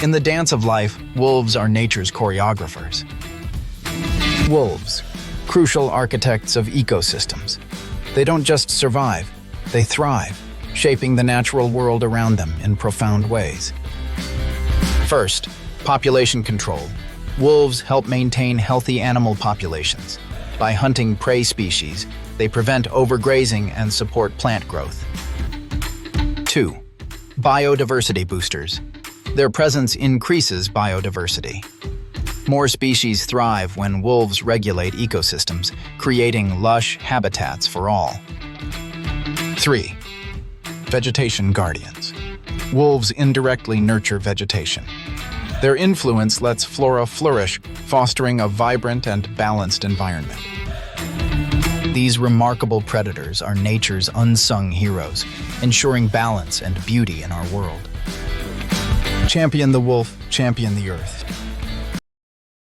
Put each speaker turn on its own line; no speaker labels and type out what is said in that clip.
In the dance of life, wolves are nature's choreographers. Wolves, crucial architects of ecosystems. They don't just survive, they thrive, shaping the natural world around them in profound ways. First, population control. Wolves help maintain healthy animal populations. By hunting prey species, they prevent overgrazing and support plant growth. 2. Biodiversity boosters. Their presence increases biodiversity. More species thrive when wolves regulate ecosystems, creating lush habitats for all. 3. Vegetation guardians. Wolves indirectly nurture vegetation. Their influence lets flora flourish, fostering a vibrant and balanced environment. These remarkable predators are nature's unsung heroes, ensuring balance and beauty in our world. Champion the wolf, champion the earth.